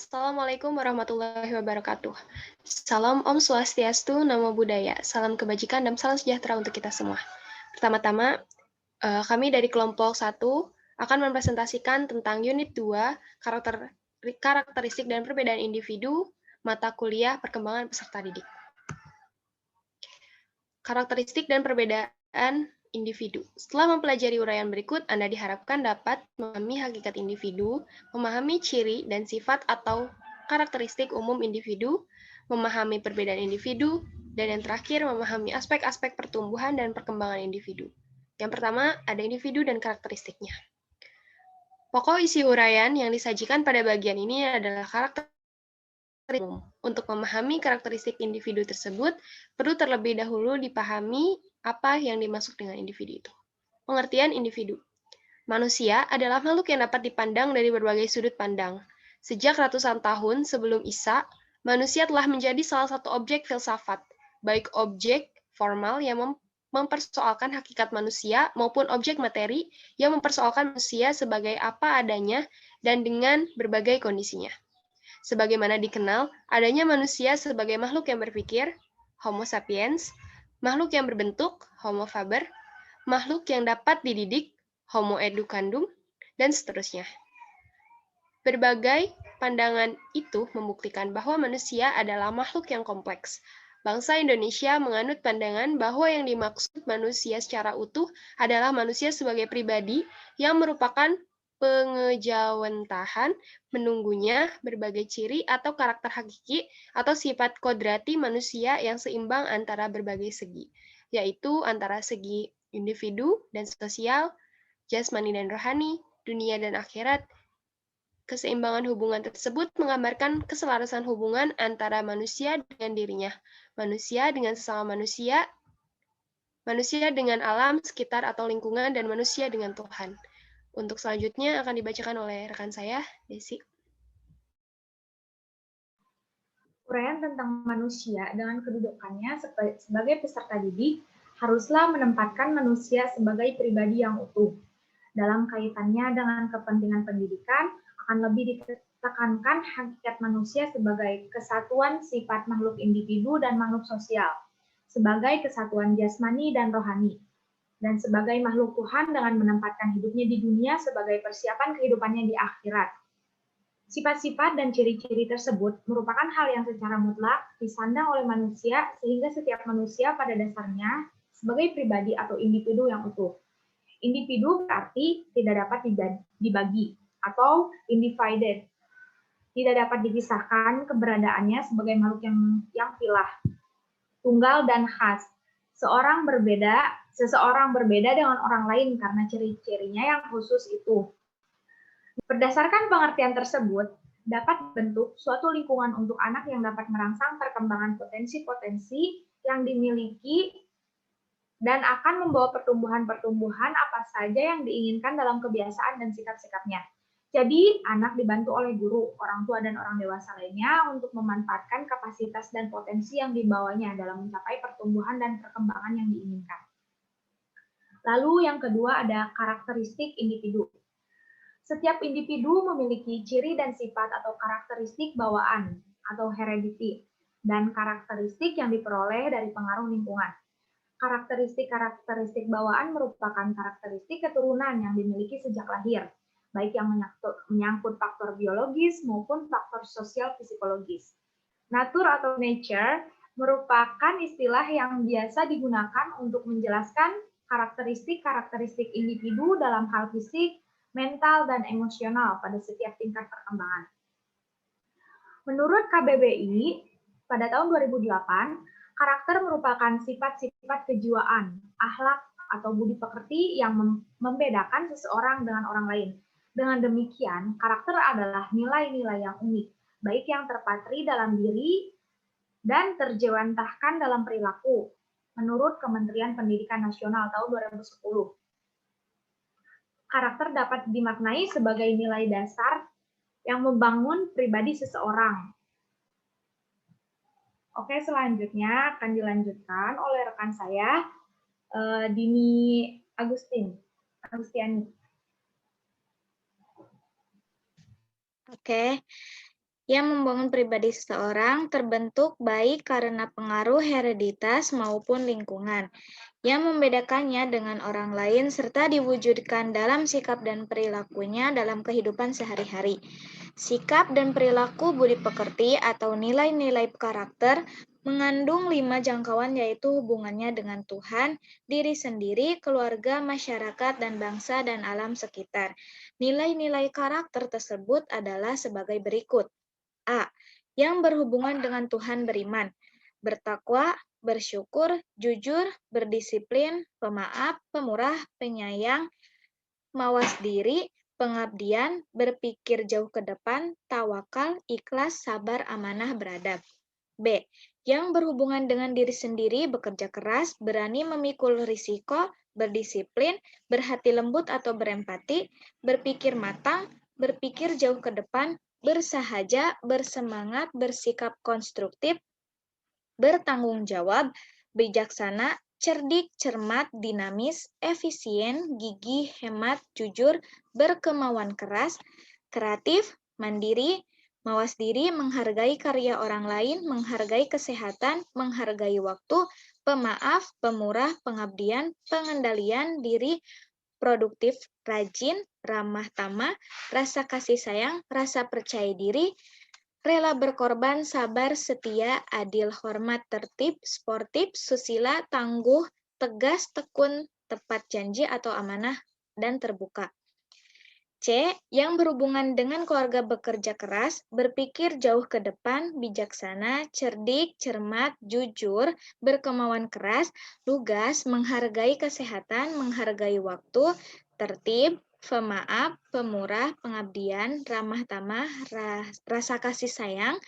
Assalamualaikum warahmatullahi wabarakatuh. Salam Om Swastiastu, Namo Buddhaya, salam kebajikan dan salam sejahtera untuk kita semua. Pertama-tama, kami dari kelompok 1 akan mempresentasikan tentang unit 2, karakteristik dan perbedaan individu, mata kuliah perkembangan peserta didik. Karakteristik dan perbedaan individu. Setelah mempelajari uraian berikut, Anda diharapkan dapat memahami hakikat individu, memahami ciri dan sifat atau karakteristik umum individu, memahami perbedaan individu, dan yang terakhir memahami aspek-aspek pertumbuhan dan perkembangan individu. Yang pertama, ada individu dan karakteristiknya. Pokok isi uraian yang disajikan pada bagian ini adalah karakteristik umum. Untuk memahami karakteristik individu tersebut, perlu terlebih dahulu dipahami apa yang dimaksud dengan individu itu. Pengertian individu. Manusia adalah makhluk yang dapat dipandang dari berbagai sudut pandang. Sejak ratusan tahun sebelum Isa, manusia telah menjadi salah satu objek filsafat, baik objek formal yang mempersoalkan hakikat manusia maupun objek materi yang mempersoalkan manusia sebagai apa adanya dan dengan berbagai kondisinya. Sebagaimana dikenal, adanya manusia sebagai makhluk yang berpikir, Homo sapiens, makhluk yang berbentuk, Homo faber, makhluk yang dapat dididik, Homo educandum, dan seterusnya. Berbagai pandangan itu membuktikan bahwa manusia adalah makhluk yang kompleks. Bangsa Indonesia menganut pandangan bahwa yang dimaksud manusia secara utuh adalah manusia sebagai pribadi yang merupakan pengejawentahan menunggunya berbagai ciri atau karakter hakiki atau sifat kodrati manusia yang seimbang antara berbagai segi, yaitu antara segi individu dan sosial, jasmani dan rohani, dunia dan akhirat. Keseimbangan hubungan tersebut menggambarkan keselarasan hubungan antara manusia dengan dirinya, manusia dengan sesama manusia, manusia dengan alam sekitar atau lingkungan, dan manusia dengan Tuhan. Untuk selanjutnya akan dibacakan oleh rekan saya, Desi. Uraian tentang manusia dengan kedudukannya sebagai peserta didik haruslah menempatkan manusia sebagai pribadi yang utuh. Dalam kaitannya dengan kepentingan pendidikan, akan lebih ditekankan hakikat manusia sebagai kesatuan sifat makhluk individu dan makhluk sosial, sebagai kesatuan jasmani dan rohani, dan sebagai makhluk Tuhan dengan menempatkan hidupnya di dunia sebagai persiapan kehidupannya di akhirat. Sifat-sifat dan ciri-ciri tersebut merupakan hal yang secara mutlak disandang oleh manusia sehingga setiap manusia pada dasarnya sebagai pribadi atau individu yang utuh. Individu berarti tidak dapat dibagi atau undivided. Tidak dapat dipisahkan keberadaannya sebagai makhluk yang pilah, tunggal dan khas. Seseorang berbeda dengan orang lain karena ciri-cirinya yang khusus itu. Berdasarkan pengertian tersebut, dapat dibentuk suatu lingkungan untuk anak yang dapat merangsang perkembangan potensi-potensi yang dimiliki dan akan membawa pertumbuhan-pertumbuhan apa saja yang diinginkan dalam kebiasaan dan sikap-sikapnya. Jadi, anak dibantu oleh guru, orang tua, dan orang dewasa lainnya untuk memanfaatkan kapasitas dan potensi yang dibawanya dalam mencapai pertumbuhan dan perkembangan yang diinginkan. Lalu yang kedua ada karakteristik individu. Setiap individu memiliki ciri dan sifat atau karakteristik bawaan atau heredity dan karakteristik yang diperoleh dari pengaruh lingkungan. Karakteristik bawaan merupakan karakteristik keturunan yang dimiliki sejak lahir, baik yang menyangkut faktor biologis maupun faktor sosial psikologis. Nature merupakan istilah yang biasa digunakan untuk menjelaskan karakteristik individu dalam hal fisik, mental, dan emosional pada setiap tingkat perkembangan. Menurut KBBI, pada tahun 2008, karakter merupakan sifat-sifat kejiwaan, akhlak, atau budi pekerti yang membedakan seseorang dengan orang lain. Dengan demikian, karakter adalah nilai-nilai yang unik, baik yang terpatri dalam diri dan terjewantahkan dalam perilaku, menurut Kementerian Pendidikan Nasional tahun 2010. Karakter dapat dimaknai sebagai nilai dasar yang membangun pribadi seseorang. Oke, selanjutnya akan dilanjutkan oleh rekan saya, Dini Agustiani. Oke, yang membangun pribadi seseorang terbentuk baik karena pengaruh hereditas maupun lingkungan, yang membedakannya dengan orang lain serta diwujudkan dalam sikap dan perilakunya dalam kehidupan sehari-hari. Sikap dan perilaku budi pekerti atau nilai-nilai karakter mengandung 5 jangkauan, yaitu hubungannya dengan Tuhan, diri sendiri, keluarga, masyarakat, dan bangsa dan alam sekitar. Nilai-nilai karakter tersebut adalah sebagai berikut. A. Yang berhubungan dengan Tuhan beriman, bertakwa, bersyukur, jujur, berdisiplin, pemaaf, pemurah, penyayang, mawas diri, pengabdian, berpikir jauh ke depan, tawakal, ikhlas, sabar, amanah, beradab. B. Yang berhubungan dengan diri sendiri, bekerja keras, berani memikul risiko, berdisiplin, berhati lembut atau berempati, berpikir matang, berpikir jauh ke depan, bersahaja, bersemangat, bersikap konstruktif, bertanggung jawab, bijaksana, cerdik, cermat, dinamis, efisien, gigih, hemat, jujur, berkemauan keras, kreatif, mandiri, mawas diri, menghargai karya orang lain, menghargai kesehatan, menghargai waktu, pemaaf, pemurah, pengabdian, pengendalian diri, produktif, rajin, ramah tamah, rasa kasih sayang, rasa percaya diri, rela berkorban, sabar, setia, adil, hormat, tertib, sportif, susila, tangguh, tegas, tekun, tepat janji atau amanah, dan terbuka. C. Yang berhubungan dengan keluarga, bekerja keras, berpikir jauh ke depan, bijaksana, cerdik, cermat, jujur, berkemauan keras, lugas, menghargai kesehatan, menghargai waktu, tertib, pemaaf, pemurah, pengabdian, ramah tamah, rasa kasih sayang,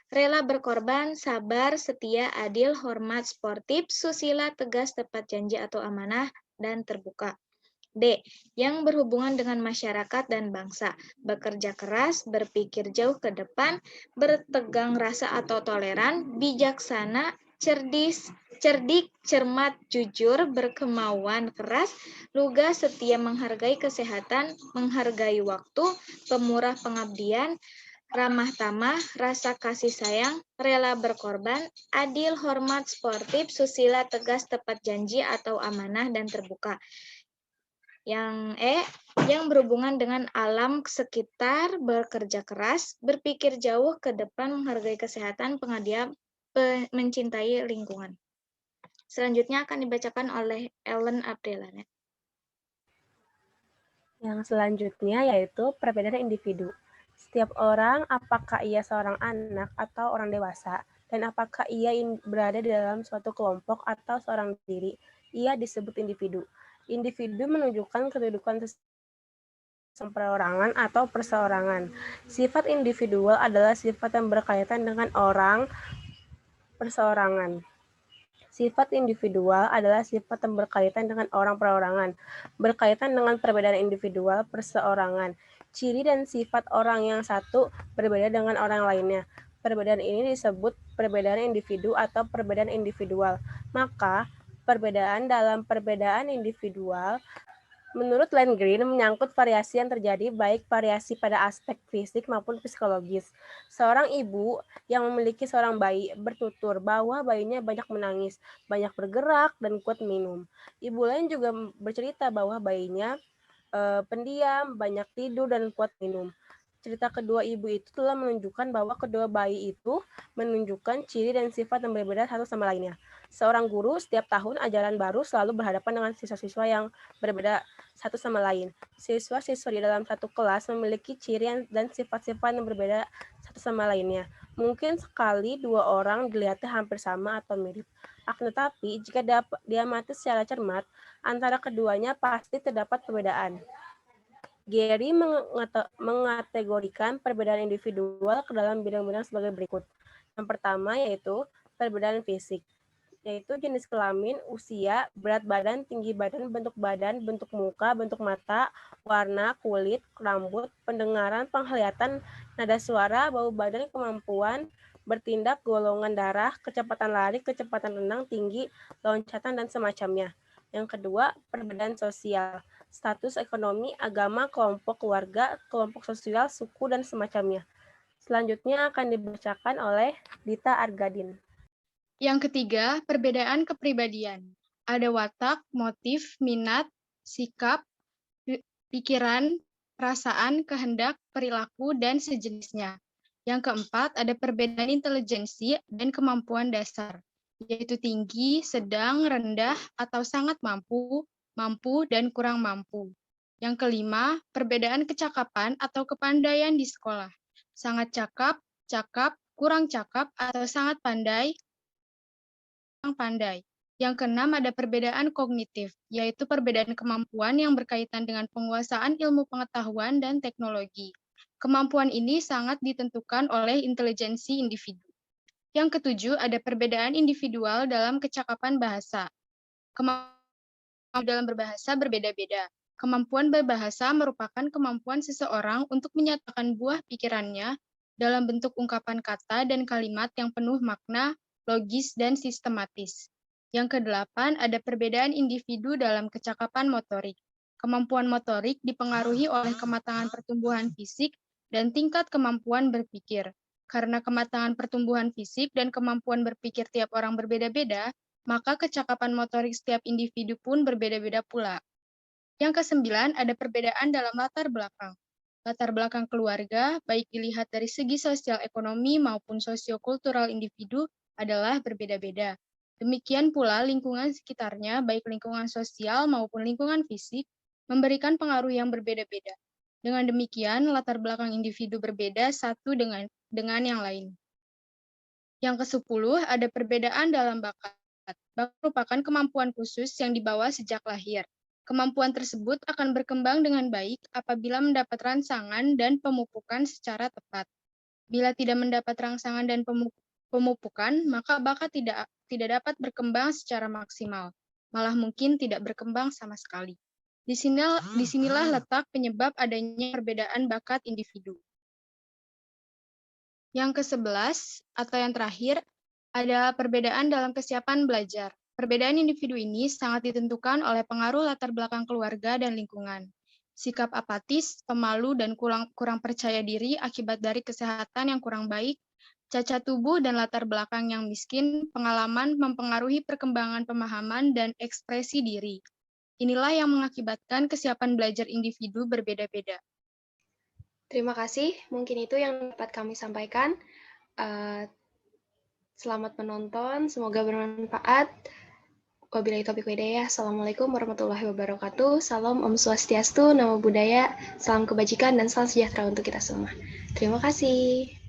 rela berkorban, sabar, setia, adil, hormat, sportif, susila, tegas, tepat janji atau amanah, dan terbuka. D. Yang berhubungan dengan masyarakat dan bangsa, bekerja keras, berpikir jauh ke depan, bertegang rasa atau toleran, bijaksana, cerdik, cermat, jujur, berkemauan keras, lugas, setia, menghargai kesehatan, menghargai waktu, pemurah, pengabdian, ramah tamah, rasa kasih sayang, rela berkorban, adil, hormat, sportif, susila, tegas, tepat janji atau amanah, dan terbuka. Yang E, yang berhubungan dengan alam sekitar, bekerja keras, berpikir jauh ke depan, menghargai kesehatan, pengabdian, mencintai lingkungan. Selanjutnya akan dibacakan oleh Ellen Abdelana. Yang selanjutnya yaitu perbedaan individu. Setiap orang, apakah ia seorang anak atau orang dewasa, dan apakah ia berada di dalam suatu kelompok atau seorang diri, ia disebut individu. Individu menunjukkan kedudukan perorangan atau perseorangan. Sifat individual adalah sifat yang berkaitan dengan orang perseorangan. Sifat individual adalah sifat yang berkaitan dengan orang perorangan, berkaitan dengan perbedaan individual perseorangan. Ciri dan sifat orang yang satu berbeda dengan orang lainnya. Perbedaan ini disebut perbedaan individu atau perbedaan individual. Maka, perbedaan dalam perbedaan individual menurut Landgreen, menyangkut variasi yang terjadi, baik variasi pada aspek fisik maupun psikologis. Seorang ibu yang memiliki seorang bayi bertutur bahwa bayinya banyak menangis, banyak bergerak, dan kuat minum. Ibu lain juga bercerita bahwa bayinya pendiam, banyak tidur, dan kuat minum. Cerita kedua ibu itu telah menunjukkan bahwa kedua bayi itu menunjukkan ciri dan sifat yang berbeda satu sama lainnya. Seorang guru setiap tahun ajaran baru selalu berhadapan dengan siswa-siswa yang berbeda satu sama lain. Siswa-siswa di dalam satu kelas memiliki ciri dan sifat-sifat yang berbeda satu sama lainnya. Mungkin sekali dua orang dilihatnya hampir sama atau mirip. Akan tetapi, jika diamati secara cermat, antara keduanya pasti terdapat perbedaan. Gary mengategorikan perbedaan individual ke dalam bidang-bidang sebagai berikut. Yang pertama yaitu perbedaan fisik, yaitu jenis kelamin, usia, berat badan, tinggi badan, bentuk muka, bentuk mata, warna, kulit, rambut, pendengaran, penglihatan, nada suara, bau badan, kemampuan bertindak, golongan darah, kecepatan lari, kecepatan renang, tinggi, loncatan, dan semacamnya. Yang kedua, perbedaan sosial, status ekonomi, agama, kelompok keluarga, kelompok sosial, suku, dan semacamnya. Selanjutnya akan dibacakan oleh Dita Argadin. Yang ketiga, perbedaan kepribadian. Ada watak, motif, minat, sikap, pikiran, perasaan, kehendak, perilaku, dan sejenisnya. Yang keempat, ada perbedaan intelijensi dan kemampuan dasar, yaitu tinggi, sedang, rendah, atau sangat mampu, mampu, dan kurang mampu. Yang kelima, perbedaan kecakapan atau kepandaian di sekolah. Sangat cakap, cakap, kurang cakap, atau sangat pandai, kurang pandai. Yang keenam, ada perbedaan kognitif, yaitu perbedaan kemampuan yang berkaitan dengan penguasaan ilmu pengetahuan dan teknologi. Kemampuan ini sangat ditentukan oleh intelijensi individu. Yang ketujuh, ada perbedaan individual dalam kecakapan bahasa. Kemampuan dalam berbahasa berbeda-beda. Kemampuan berbahasa merupakan kemampuan seseorang untuk menyatakan buah pikirannya dalam bentuk ungkapan kata dan kalimat yang penuh makna, logis, dan sistematis. Yang kedelapan, ada perbedaan individu dalam kecakapan motorik. Kemampuan motorik dipengaruhi oleh kematangan pertumbuhan fisik dan tingkat kemampuan berpikir. Karena kematangan pertumbuhan fisik dan kemampuan berpikir tiap orang berbeda-beda, maka kecakapan motorik setiap individu pun berbeda-beda pula. Yang kesembilan, ada perbedaan dalam latar belakang. Latar belakang keluarga, baik dilihat dari segi sosial ekonomi maupun sosiokultural individu, adalah berbeda-beda. Demikian pula lingkungan sekitarnya, baik lingkungan sosial maupun lingkungan fisik, memberikan pengaruh yang berbeda-beda. Dengan demikian, latar belakang individu berbeda satu dengan yang lain. Yang ke-10, ada perbedaan dalam bakat. Bakat merupakan kemampuan khusus yang dibawa sejak lahir. Kemampuan tersebut akan berkembang dengan baik apabila mendapat rangsangan dan pemupukan secara tepat. Bila tidak mendapat rangsangan dan pemupukan, maka bakat tidak dapat berkembang secara maksimal, malah mungkin tidak berkembang sama sekali. Disinilah letak penyebab adanya perbedaan bakat individu. Yang ke-11, atau yang terakhir, ada perbedaan dalam kesiapan belajar. Perbedaan individu ini sangat ditentukan oleh pengaruh latar belakang keluarga dan lingkungan. Sikap apatis, pemalu, dan kurang percaya diri akibat dari kesehatan yang kurang baik, cacat tubuh dan latar belakang yang miskin, pengalaman mempengaruhi perkembangan pemahaman dan ekspresi diri. Inilah yang mengakibatkan kesiapan belajar individu berbeda-beda. Terima kasih, mungkin itu yang dapat kami sampaikan. Selamat menonton, semoga bermanfaat. Wabillahi taufiq wal hidayah. Assalamualaikum warahmatullahi wabarakatuh. Salam Om Swastiastu, Namo Buddhaya, salam kebajikan dan salam sejahtera untuk kita semua. Terima kasih.